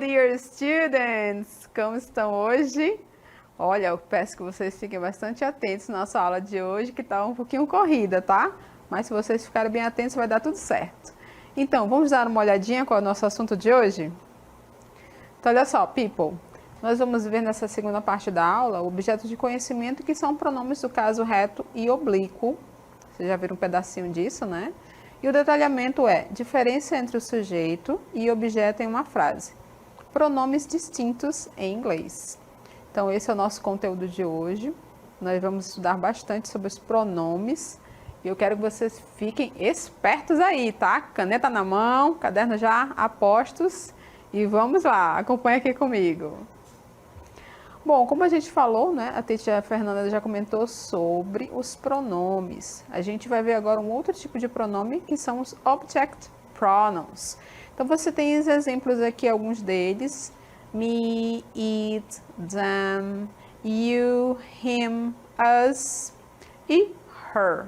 dear students! Como estão hoje? Olha, eu peço que vocês fiquem bastante atentos na nossa aula de hoje, que está um pouquinho corrida, tá? Mas se vocês ficarem bem atentos, vai dar tudo certo. Então, vamos dar uma olhadinha qual é o nosso assunto de hoje? Então, olha só, people. Nós vamos ver nessa segunda parte da aula objetos de conhecimento que são pronomes do caso reto e oblíquo. Vocês já viram um pedacinho disso, né? E o detalhamento é diferença entre o sujeito e objeto em uma frase. Pronomes distintos em inglês. Então, esse é o nosso conteúdo de hoje. Nós vamos estudar bastante sobre os pronomes. E eu quero que vocês fiquem espertos aí, tá? Caneta na mão, caderno já a postos. E vamos lá, acompanha aqui comigo. Bom, como a gente falou, né, a teacher Fernanda já comentou sobre os pronomes. A gente vai ver agora um outro tipo de pronome, que são os object pronouns. Então, você tem os exemplos aqui, alguns deles. Me, it, them, you, him, us e her.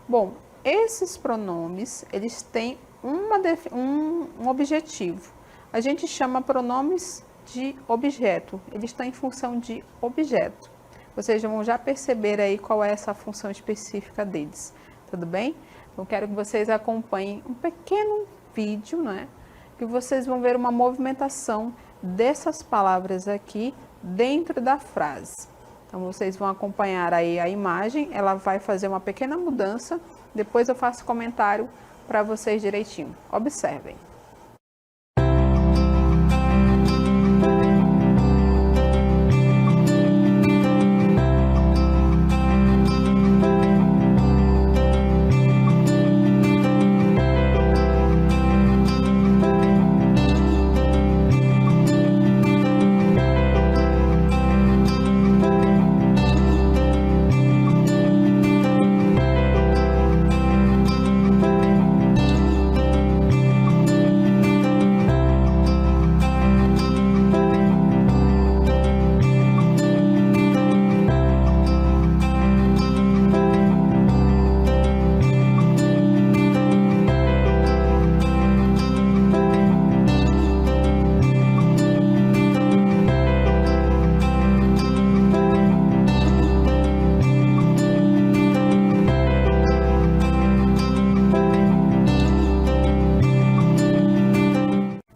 Bom, esses pronomes, eles têm um objetivo. A gente chama pronomes de objeto, eles estão em função de objeto. Vocês vão já perceber aí qual é essa função específica deles, tudo bem? Eu quero que vocês acompanhem um pequeno vídeo, né? Que vocês vão ver uma movimentação dessas palavras aqui dentro da frase. Então, vocês vão acompanhar aí a imagem, ela vai fazer uma pequena mudança, depois eu faço comentário para vocês direitinho. Observem.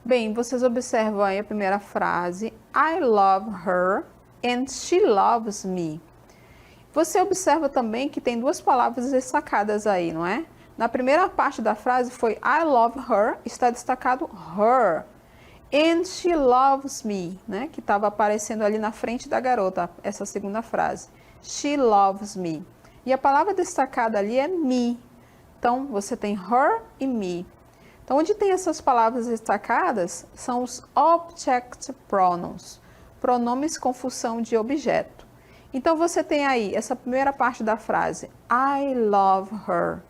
Bem, vocês observam aí a primeira frase, I love her and she loves me. Você observa também que tem duas palavras destacadas aí, não é? Na primeira parte da frase foi I love her, está destacado her. And she loves me, né? Que estava aparecendo ali na frente da garota, essa segunda frase. She loves me. E a palavra destacada ali é me. Então, você tem her e me. Então, onde tem essas palavras destacadas, são os object pronouns, pronomes com função de objeto. Então, você tem aí essa primeira parte da frase, I love her.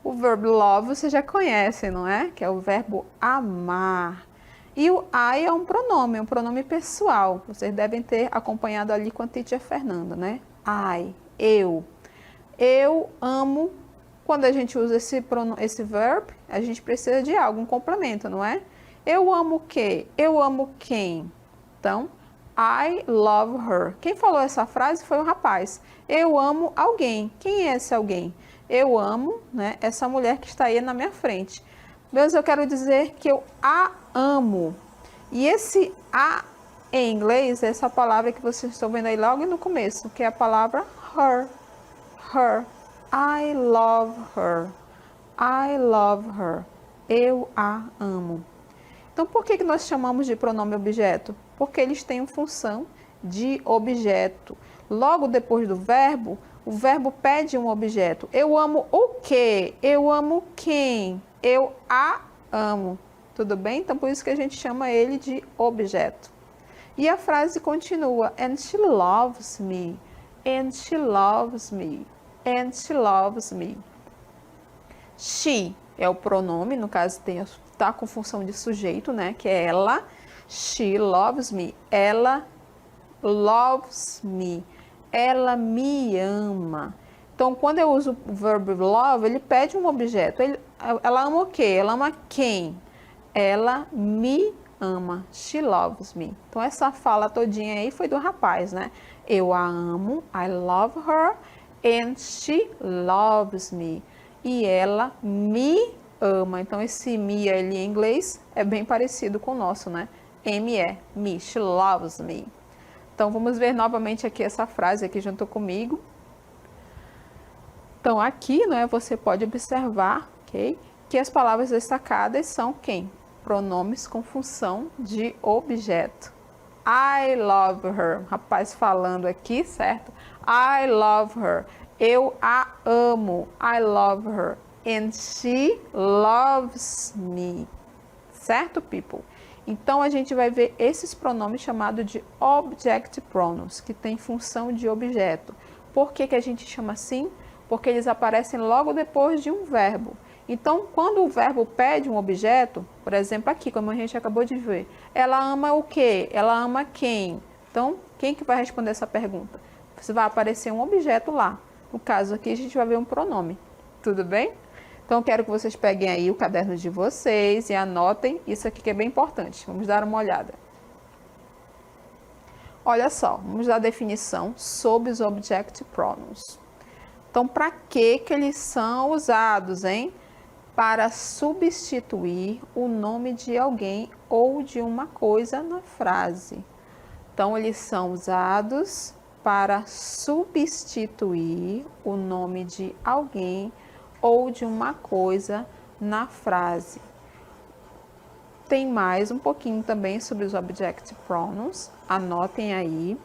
O verbo love você já conhece, não é? Que é o verbo amar. E o I é um pronome pessoal. Vocês devem ter acompanhado ali com a teacher Fernanda, né? I, eu. Eu amo. Quando a gente usa esse verbo, a gente precisa de algo, um complemento, não é? Eu amo o quê? Eu amo quem? Então, I love her. Quem falou essa frase foi o rapaz. Eu amo alguém. Quem é esse alguém? Eu amo, né, essa mulher que está aí na minha frente. Mas eu quero dizer que eu a amo. E esse a em inglês é essa palavra que vocês estão vendo aí logo no começo, que é a palavra her. Her. I love her. I love her. Eu a amo. Então, por que nós chamamos de pronome objeto? Porque eles têm função de objeto. Logo depois do verbo, o verbo pede um objeto. Eu amo o quê? Eu amo quem? Eu a amo. Tudo bem? Então, por isso que a gente chama ele de objeto. E a frase continua. And she loves me. And she loves me. And she loves me. She é o pronome, no caso está com função de sujeito, né? Que é ela. She loves me. Ela loves me. Ela me ama. Então, quando eu uso o verbo love, ele pede um objeto. Ela ama o quê? Ela ama quem? Ela me ama. She loves me. Então, essa fala todinha aí foi do rapaz, né? Eu a amo. I love her. And she loves me. E ela me ama. Então, esse me ali em inglês é bem parecido com o nosso, né? M-E, me. She loves me. Então, vamos ver novamente aqui essa frase aqui junto comigo. Então, aqui, né, você pode observar, ok? Que as palavras destacadas são quem? Pronomes com função de objeto. I love her. Rapaz falando aqui, certo? I love her. Eu a amo. I love her. And she loves me. Certo, people? Então, a gente vai ver esses pronomes chamados de object pronouns, que tem função de objeto. Por que a gente chama assim? Porque eles aparecem logo depois de um verbo. Então, quando o verbo pede um objeto, por exemplo, aqui, como a gente acabou de ver, ela ama o quê? Ela ama quem? Então, quem que vai responder essa pergunta? Vai aparecer um objeto lá. No caso aqui, a gente vai ver um pronome. Tudo bem? Então, quero que vocês peguem aí o caderno de vocês e anotem isso aqui que é bem importante. Vamos dar uma olhada. Olha só, vamos dar a definição sobre os object pronouns. Então, para que eles são usados, hein? Para substituir o nome de alguém ou de uma coisa na frase. Então, eles são usados para substituir o nome de alguém ou de uma coisa na frase. Tem mais um pouquinho também sobre os object pronouns, anotem aí.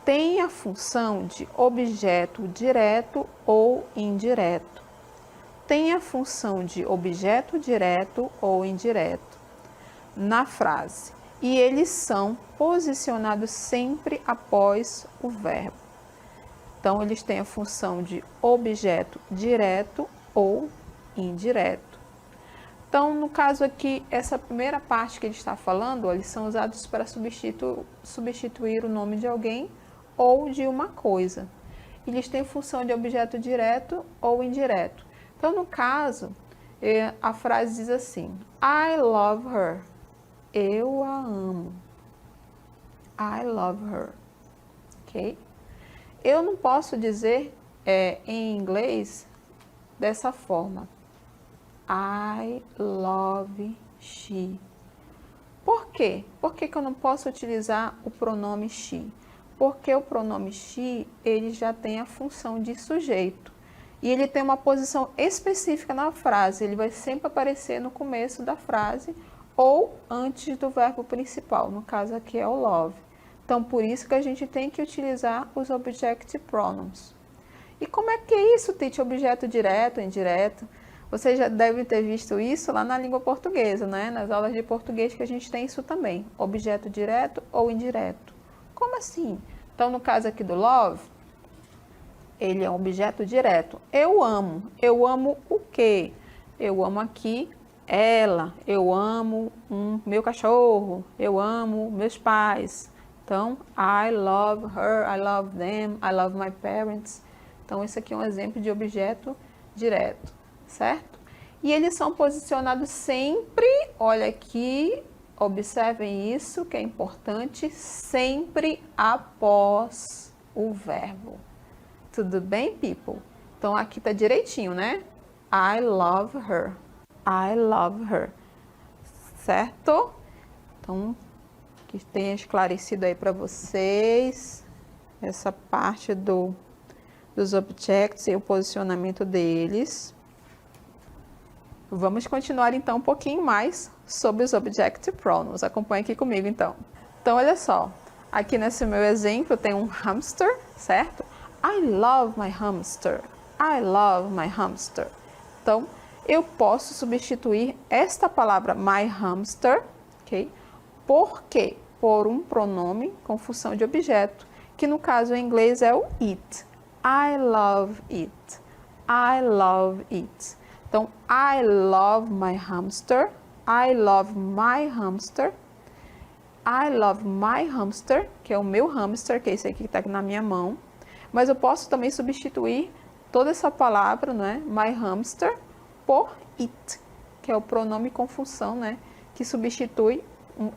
Tem a função de objeto direto ou indireto. Tem a função de objeto direto ou indireto na frase. E eles são posicionados sempre após o verbo. Então, eles têm a função de objeto direto ou indireto. Então, no caso aqui, essa primeira parte que ele está falando, eles são usados para substituir o nome de alguém ou de uma coisa. Eles têm função de objeto direto ou indireto. Então, no caso, a frase diz assim: I love her. Eu a amo. I love her. Ok? Eu não posso dizer em inglês dessa forma. I love she. Por quê? Por que eu não posso utilizar o pronome she? Porque o pronome she, ele já tem a função de sujeito. E ele tem uma posição específica na frase. Ele vai sempre aparecer no começo da frase ou antes do verbo principal. No caso aqui é o love. Então, por isso que a gente tem que utilizar os object pronouns. E como é que é isso, Titi? Objeto direto, indireto? Você já deve ter visto isso lá na língua portuguesa, né? Nas aulas de português que a gente tem isso também. Objeto direto ou indireto. Como assim? Então, no caso aqui do love, ele é um objeto direto. Eu amo. Eu amo o quê? Eu amo aqui ela. Eu amo meu cachorro. Eu amo meus pais. Então, I love her, I love them, I love my parents. Então, esse aqui é um exemplo de objeto direto, certo? E eles são posicionados sempre, olha aqui, observem isso que é importante, sempre após o verbo. Tudo bem, people? Então, aqui tá direitinho, né? I love her. I love her. Certo? Então, que tenha esclarecido aí para vocês essa parte dos objects e o posicionamento deles. Vamos continuar então um pouquinho mais sobre os object pronouns. Acompanhe aqui comigo então. Então, olha só. Aqui nesse meu exemplo tem um hamster, certo? I love my hamster. I love my hamster. Então, eu posso substituir esta palavra my hamster, ok? Por quê? Por um pronome com função de objeto, que no caso em inglês é o it. I love it. I love it. Então, I love my hamster. I love my hamster. I love my hamster, que é o meu hamster, que é esse aqui que está aqui na minha mão. Mas eu posso também substituir toda essa palavra, né, my hamster, por it, que é o pronome com função, né, que substitui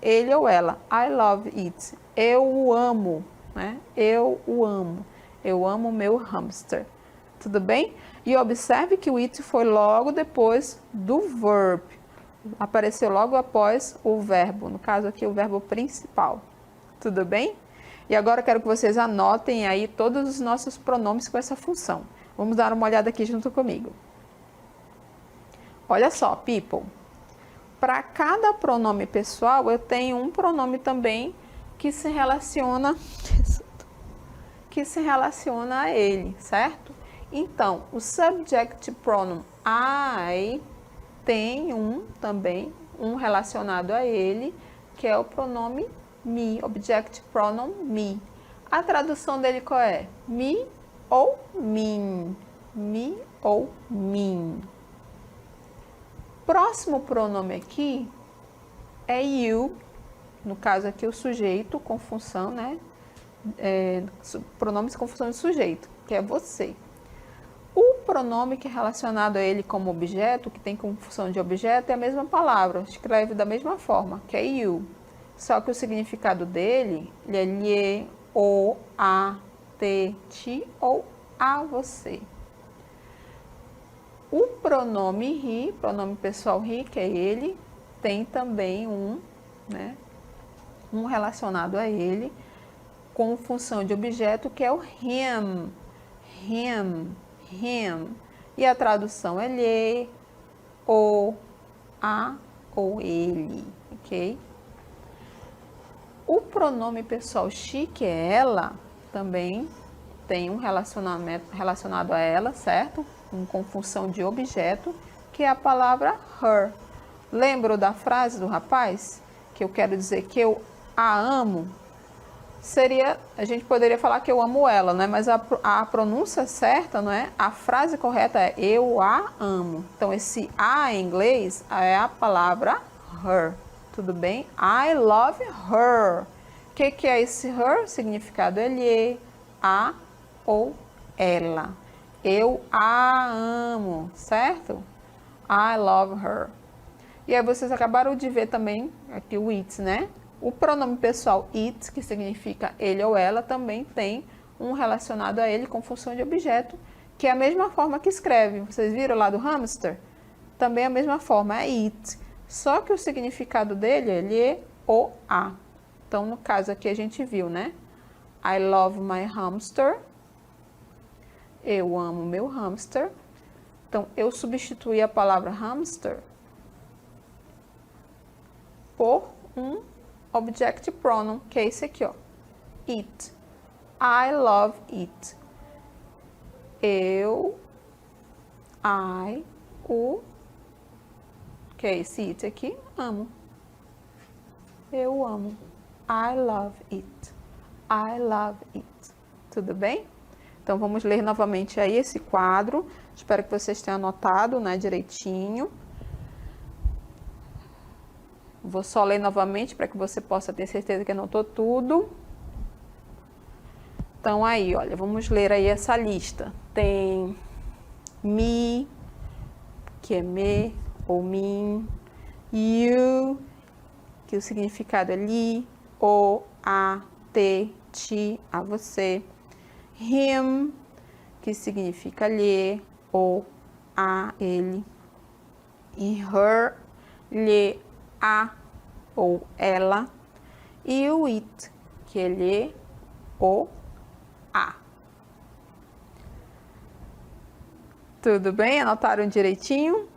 ele ou ela. I love it. Eu o amo, né? Eu o amo. Eu amo meu hamster. Tudo bem? E observe que o it foi logo depois do verb. Apareceu logo após o verbo. No caso aqui, o verbo principal. Tudo bem? E agora eu quero que vocês anotem aí todos os nossos pronomes com essa função. Vamos dar uma olhada aqui junto comigo. Olha só, people. Para cada pronome pessoal, eu tenho um pronome também que se relaciona a ele, certo? Então, o subject pronoun I tem também um relacionado a ele, que é o pronome me, object pronoun me. A tradução dele qual é? Me ou mim. Me ou mim. Próximo pronome aqui é you, no caso aqui o sujeito com função, né? Pronomes com função de sujeito, que é você. O pronome que é relacionado a ele como objeto, que tem como função de objeto, é a mesma palavra, escreve da mesma forma, que é you. Só que o significado dele é lhe, o, a, te, ti ou a você. O pronome he, pronome pessoal he, que é ele, tem também um relacionado a ele com função de objeto, que é o him. Him. Him. E a tradução é lhe, o, a ou ele, ok? O pronome pessoal she, que é ela, também tem um relacionamento relacionado a ela, certo? Com função de objeto, que é a palavra her. Lembro da frase do rapaz? Que eu quero dizer que eu a amo? A gente poderia falar que eu amo ela, né? Mas a pronúncia certa, não é? A frase correta é eu a amo. Então, esse a em inglês é a palavra her. Tudo bem? I love her. O que é esse her? O significado é lhe, a ou ela. Eu a amo, certo? I love her. E aí vocês acabaram de ver também aqui o it, né? O pronome pessoal it, que significa ele ou ela, também tem um relacionado a ele com função de objeto, que é a mesma forma que escreve. Vocês viram lá do hamster? Também é a mesma forma, é it. Só que o significado dele é lhe ou a. Então, no caso aqui a gente viu, né? I love my hamster. Eu amo meu hamster. Então, eu substituí a palavra hamster por um object pronoun, que é esse aqui, ó. It. I love it. Eu, o, que é esse it aqui, amo. Eu amo. I love it. I love it. Tudo bem? Então, vamos ler novamente aí esse quadro. Espero que vocês tenham anotado, né, direitinho. Vou só ler novamente para que você possa ter certeza que anotou tudo. Então, aí, olha, vamos ler aí essa lista. Tem me, que é me ou mim. You, que o significado é lhe, o, a, te, ti, a você. Him, que significa lhe, ou, a, ele. E her, lhe, a ou ela. E o it, que é lhe, o, a. Tudo bem? Anotaram direitinho?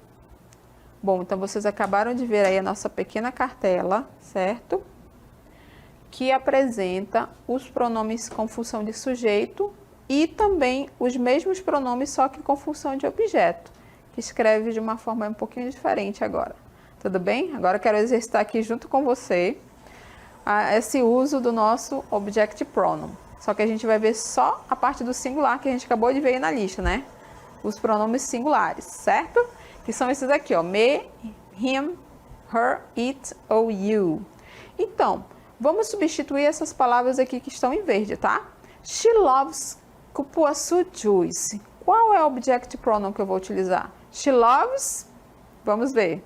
Bom, então vocês acabaram de ver aí a nossa pequena cartela, certo? Que apresenta os pronomes com função de sujeito e também os mesmos pronomes, só que com função de objeto, que escreve de uma forma um pouquinho diferente agora. Tudo bem? Agora eu quero exercitar aqui junto com você esse uso do nosso object pronoun. Só que a gente vai ver só a parte do singular que a gente acabou de ver aí na lista, né? Os pronomes singulares, certo? Que são esses aqui, ó. Me, him, her, it ou you. Então, vamos substituir essas palavras aqui que estão em verde, tá? She loves cupuaçu juice. Qual é o object pronoun que eu vou utilizar? She loves, vamos ver.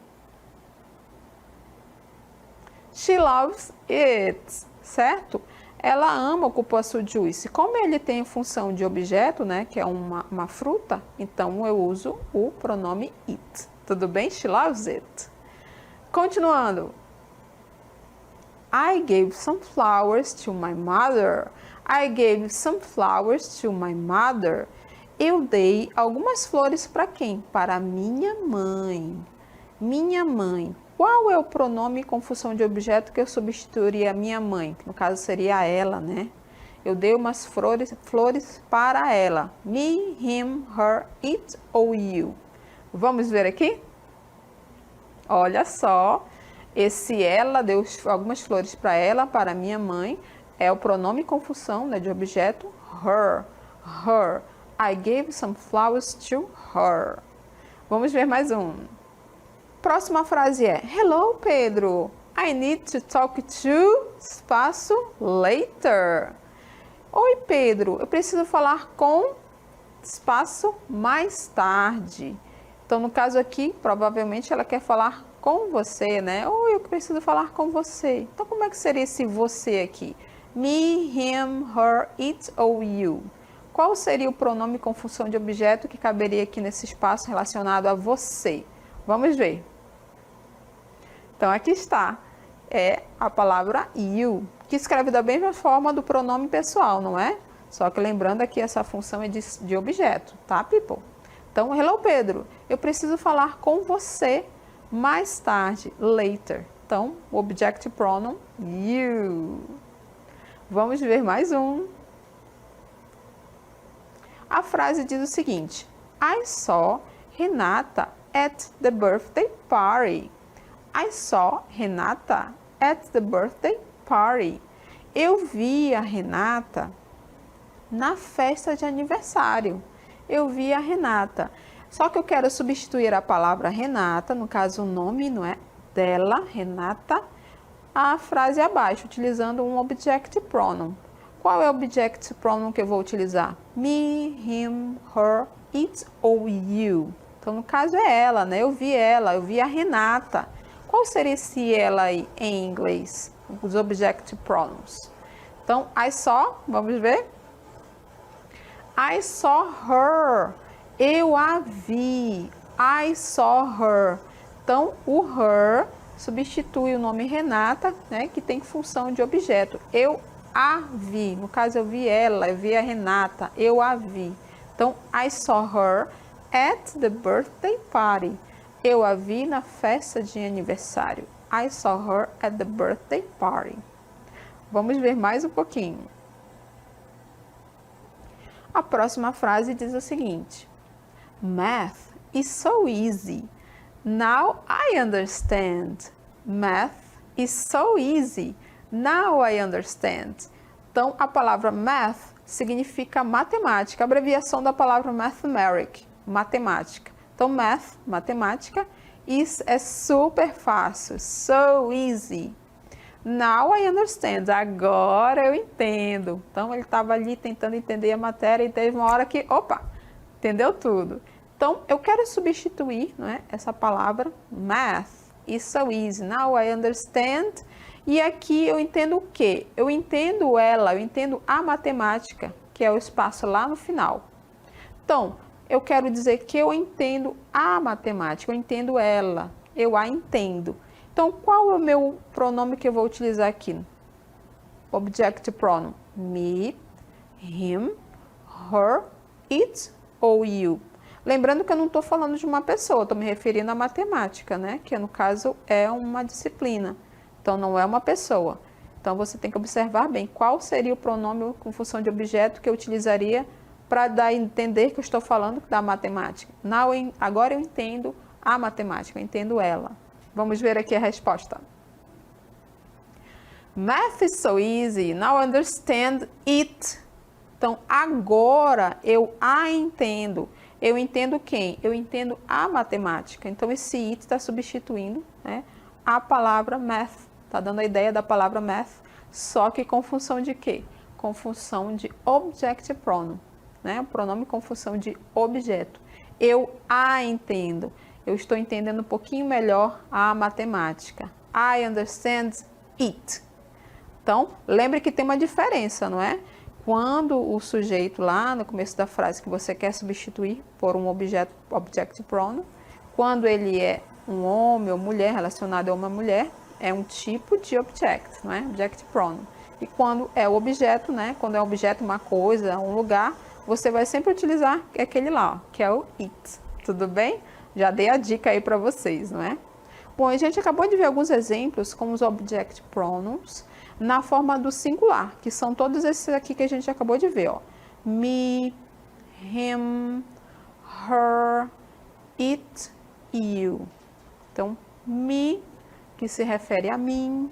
She loves it, certo? Ela ama o cupuaçu juice. Como ele tem função de objeto, né, que é uma fruta, então eu uso o pronome it. Tudo bem? She loves it. Continuando. I gave some flowers to my mother. I gave some flowers to my mother. Eu dei algumas flores para quem? Para minha mãe. Minha mãe. Qual é o pronome com função de objeto que eu substituiria minha mãe? No caso seria ela, né? Eu dei umas flores para ela. Me, him, her, it ou you. Vamos ver aqui? Olha só. Esse ela deu algumas flores para ela, para minha mãe. É o pronome com função, né, de objeto. Her. Her. I gave some flowers to her. Vamos ver mais um. Próxima frase é: Hello, Pedro. I need to talk to espaço later. Oi, Pedro. Eu preciso falar com espaço mais tarde. Então, no caso aqui, provavelmente ela quer falar com você, né? Ou eu preciso falar com você. Então, como é que seria esse você aqui? Me, him, her, it ou you? Qual seria o pronome com função de objeto que caberia aqui nesse espaço relacionado a você? Vamos ver. Então, aqui está. É a palavra you, que escreve da mesma forma do pronome pessoal, não é? Só que lembrando aqui, essa função é de objeto, tá, people? Então, hello, Pedro. Eu preciso falar com você mais tarde, later. Então, o object pronoun you. Vamos ver mais um. A frase diz o seguinte: I saw Renata at the birthday party. I saw Renata at the birthday party. Eu vi a Renata na festa de aniversário. Eu vi a Renata. Só que eu quero substituir a palavra Renata, no caso o nome, não é? Dela, Renata, a frase abaixo, utilizando um object pronoun. Qual é o object pronoun que eu vou utilizar? Me, him, her, it ou you. Então, no caso é ela, né? Eu vi a Renata. Qual seria esse ela aí em inglês? Os object pronouns. Então, I saw, vamos ver? I saw her. Eu a vi. I saw her. Então, o her substitui o nome Renata, né, que tem função de objeto. Eu a vi. No caso, eu vi ela, eu vi a Renata, eu a vi. Então, I saw her at the birthday party. Eu a vi na festa de aniversário. I saw her at the birthday party. Vamos ver mais um pouquinho. A próxima frase diz o seguinte: Math is so easy. Now I understand. Math is so easy. Now I understand. Então, a palavra math significa matemática, a abreviação da palavra mathematic, matemática. Então, math, matemática, isso é super fácil, so easy. Now I understand, agora eu entendo. Então, ele estava ali tentando entender a matéria e teve uma hora que, opa, entendeu tudo. Então, eu quero substituir, não é, essa palavra math, is so easy. Now I understand. E aqui eu entendo o quê? Eu entendo ela, eu entendo a matemática, que é o espaço lá no final. Então, eu quero dizer que eu entendo a matemática, eu entendo ela, eu a entendo. Então, qual é o meu pronome que eu vou utilizar aqui? Object pronoun. Me, him, her, it ou you. Lembrando que eu não estou falando de uma pessoa, estou me referindo à matemática, né? Que no caso é uma disciplina. Então, não é uma pessoa. Então, você tem que observar bem qual seria o pronome com função de objeto que eu utilizaria para dar a entender que eu estou falando da matemática. Agora eu entendo a matemática, eu entendo ela. Vamos ver aqui a resposta. Math is so easy, now I understand it. Então, agora eu a entendo. Eu entendo quem? Eu entendo a matemática. Então, esse it está substituindo, né, a palavra math. Está dando a ideia da palavra math, só que com função de quê? Com função de object pronoun. Né? O pronome com função de objeto. Eu a entendo. Eu estou entendendo um pouquinho melhor a matemática. I understand it. Então, lembre que tem uma diferença, não é? Quando o sujeito lá no começo da frase que você quer substituir por um objeto, object pronoun, quando ele é um homem ou mulher, relacionado a uma mulher, é um tipo de object, não é? Object pronoun. E quando é o objeto, né? Quando é um objeto, uma coisa, um lugar, você vai sempre utilizar aquele lá, que é o it. Tudo bem? Já dei a dica aí para vocês, não é? Bom, a gente acabou de ver alguns exemplos como os object pronouns na forma do singular, que são todos esses aqui que a gente acabou de ver, ó. Me, him, her, it, you. Então, me, que se refere a mim,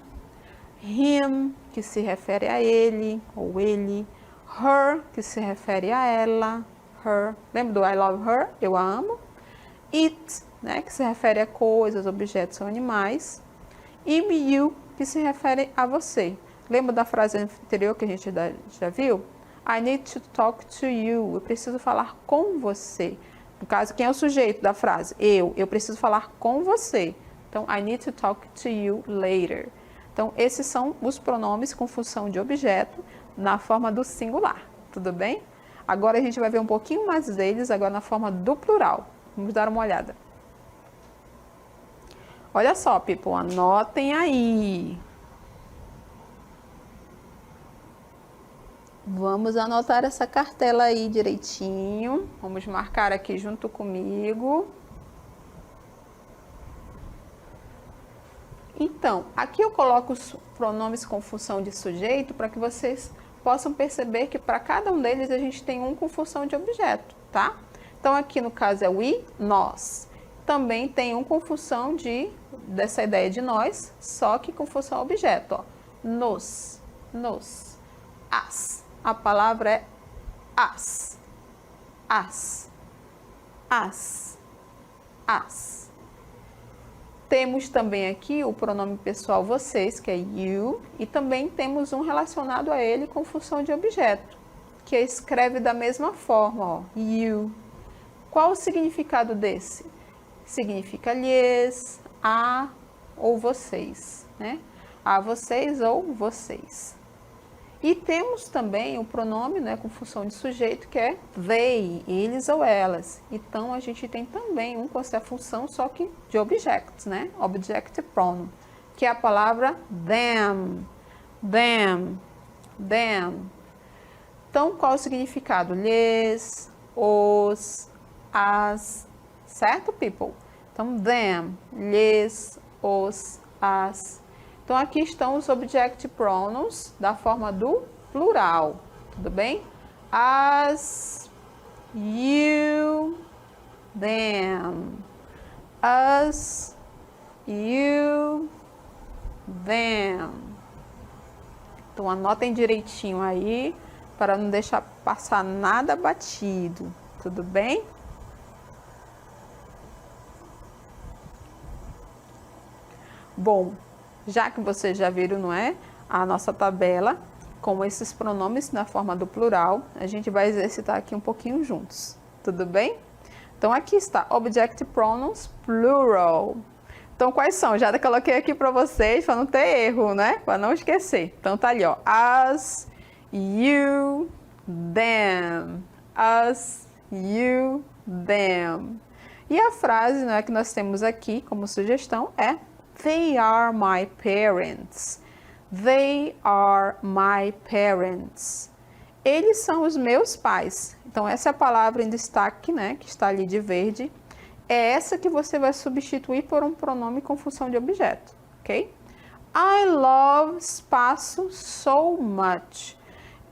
him, que se refere a ele ou ele, her, que se refere a ela, her. Lembra do I love her? Eu a amo. It, né, que se refere a coisas, objetos ou animais. E you, que se refere a você. Lembra da frase anterior que a gente já viu? I need to talk to you. Eu preciso falar com você. No caso, quem é o sujeito da frase? Eu preciso falar com você. Então, I need to talk to you later. Então, esses são os pronomes com função de objeto na forma do singular. Tudo bem? Agora a gente vai ver um pouquinho mais deles agora na forma do plural. Vamos dar uma olhada. Olha só, people, anotem aí. Vamos anotar essa cartela aí direitinho. Vamos marcar aqui junto comigo. Então, aqui eu coloco os pronomes com função de sujeito para que vocês possam perceber que para cada um deles a gente tem um com função de objeto, tá? Então, aqui no caso é we, nós. Também tem um com função dessa ideia de nós, só que com função objeto, ó. Nos, as. A palavra é as, as. Temos também aqui o pronome pessoal vocês, que é you, e também temos um relacionado a ele com função de objeto, que escreve da mesma forma, ó, you. Qual o significado desse? Significa lhes, a ou vocês, né? A vocês ou vocês. E temos também o pronome, né, com função de sujeito, que é they, eles ou elas. Então, a gente tem também um com essa função, só que de objects, né? Object pronoun, que é a palavra them. Então, qual o significado? Lhes, os, as, certo, people? Então, them, lhes, os, as. Então, aqui estão os object pronouns da forma do plural, tudo bem? As, you, them. Us, you, them. Então, anotem direitinho aí, para não deixar passar nada batido, tudo bem? Bom, já que vocês já viram, não é, a nossa tabela com esses pronomes na forma do plural, a gente vai exercitar aqui um pouquinho juntos, tudo bem? Então, aqui está, object pronouns plural. Então, quais são? Já coloquei aqui para vocês, para não ter erro, né? Para não esquecer. Então, tá ali, ó, as, you, them. As, you, them. E a frase, né, que nós temos aqui como sugestão é They are my parents. They are my parents. Eles são os meus pais. Então, essa é a palavra em destaque, né, que está ali de verde. É essa que você vai substituir por um pronome com função de objeto, ok? I love espaço so much.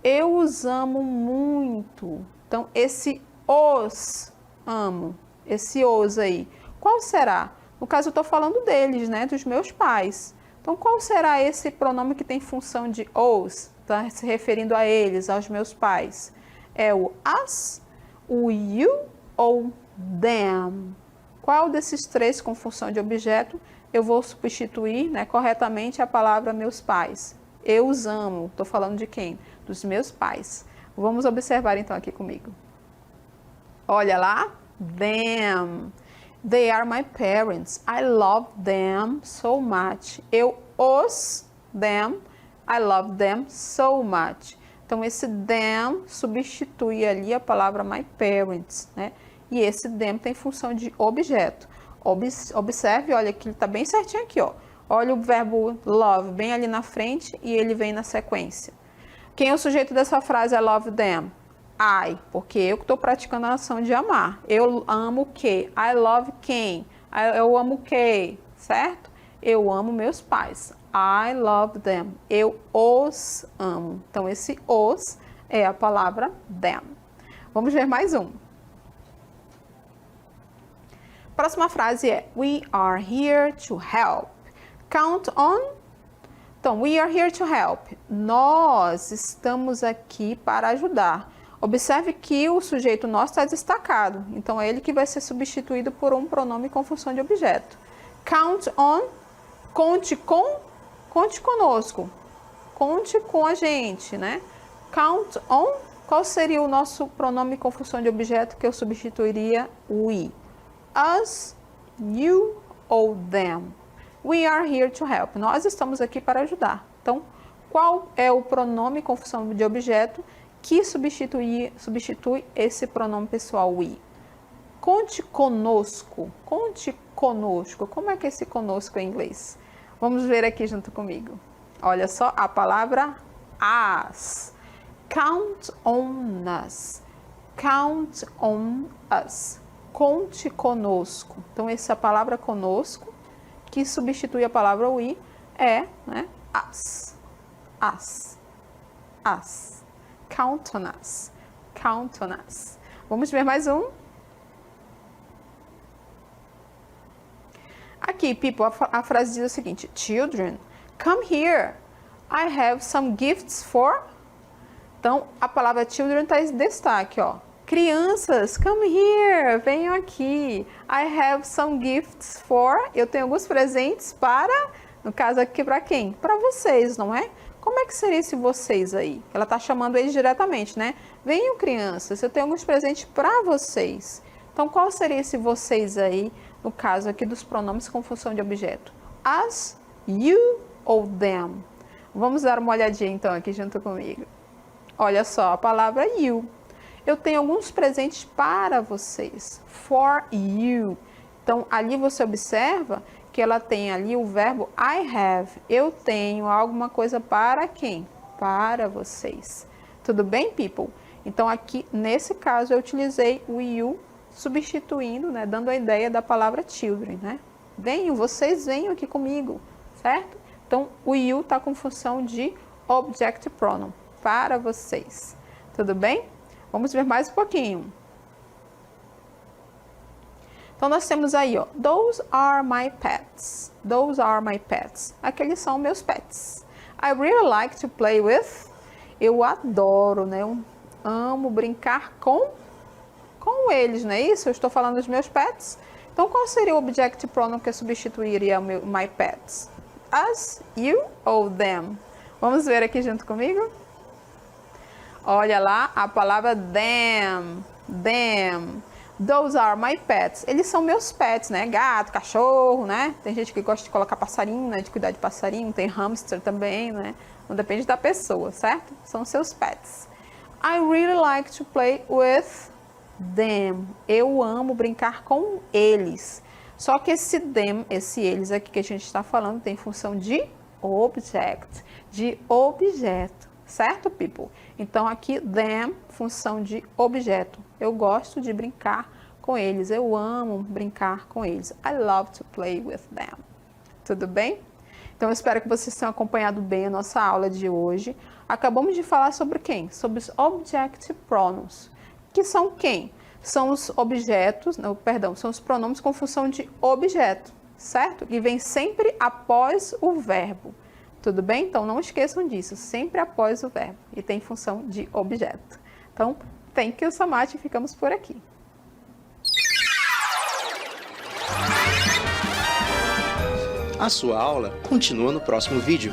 Eu os amo muito. Então, esse os amo, esse os aí, qual será? No caso, eu estou falando deles, né? Dos meus pais. Então, qual será esse pronome que tem função de os? Está se referindo a eles, aos meus pais. É o as, o you ou them? Qual desses três com função de objeto eu vou substituir, né, corretamente a palavra meus pais? Eu os amo. Estou falando de quem? Dos meus pais. Vamos observar então aqui comigo. Olha lá. Them. They are my parents. I love them so much. Eu os them, I love them so much. Então, esse them substitui ali a palavra my parents, né? E esse them tem função de objeto. Observe, olha que ele está bem certinho aqui, ó. Olha o verbo love bem ali na frente e ele vem na sequência. Quem é o sujeito dessa frase I love them? I, porque eu que estou praticando a ação de amar. Eu amo o quê? I love quem? Eu amo o quê? Certo? Eu amo meus pais. I love them. Eu os amo. Então, esse os é a palavra them. Vamos ver mais um. Próxima frase é We are here to help. Count on. Então, we are here to help. Nós estamos aqui para ajudar. Observe que o sujeito nosso está destacado. Então, é ele que vai ser substituído por um pronome com função de objeto. Count on. Conte conosco. Conte com a gente, né? Count on. Qual seria o nosso pronome com função de objeto que eu substituiria? We. Us, you ou them. We are here to help. Nós estamos aqui para ajudar. Então, qual é o pronome com função de objeto que substitui esse pronome pessoal we? Conte conosco. Conte conosco. Como é que é esse conosco em inglês? Vamos ver aqui junto comigo. Olha só a palavra us. Count on us. Count on us. Conte conosco. Então, essa palavra conosco, que substitui a palavra we, é, né, us. Us. Us. Count on us. Count on us. Vamos ver mais um. Aqui, people, a frase diz o seguinte. Children, come here. I have some gifts for... Então, a palavra children está em destaque, ó. Crianças, come here, venham aqui. I have some gifts for... Eu tenho alguns presentes para... No caso aqui, para quem? Para vocês, não é? Como é que seria esse vocês aí? Ela está chamando eles diretamente, né? Venham, crianças, eu tenho alguns presentes para vocês. Então, qual seria esse vocês aí, no caso aqui dos pronomes com função de objeto? Us, you ou them? Vamos dar uma olhadinha, então, aqui junto comigo. Olha só, a palavra you. Eu tenho alguns presentes para vocês. For you. Então, ali você observa que ela tem ali o verbo I have. Eu tenho alguma coisa para quem? Para vocês. Tudo bem, people? Então, aqui, nesse caso, eu utilizei o you substituindo, né? Dando a ideia da palavra children, né? Venham, vocês venham aqui comigo, certo? Então, o you está com função de object pronoun. Para vocês. Tudo bem? Vamos ver mais um pouquinho. Então, nós temos aí, ó. Those are my pets. Those are my pets. Aqueles são meus pets. I really like to play with. Eu adoro, né? Eu amo brincar com eles, não é isso? Eu estou falando dos meus pets. Então, qual seria o object pronoun que eu substituiria o meu my pets? Us, you ou them? Vamos ver aqui junto comigo? Olha lá a palavra them. Them. Those are my pets. Eles são meus pets, né? Gato, cachorro, né? Tem gente que gosta de colocar passarinho, né? De cuidar de passarinho. Tem hamster também, né? Não depende da pessoa, certo? São seus pets. I really like to play with them. Eu amo brincar com eles. Só que esse them, esse eles aqui que a gente está falando, tem função de object. De objeto. Certo, people? Então, aqui, them, função de objeto. Eu gosto de brincar com eles. Eu amo brincar com eles. I love to play with them. Tudo bem? Então, eu espero que vocês tenham acompanhado bem a nossa aula de hoje. Acabamos de falar sobre quem? Sobre os object pronouns. Que são quem? São os objetos, não, perdão, são os pronomes com função de objeto, certo? E vem sempre após o verbo. Tudo bem? Então, não esqueçam disso, sempre após o verbo. E tem função de objeto. Então, thank you so much e ficamos por aqui. A sua aula continua no próximo vídeo.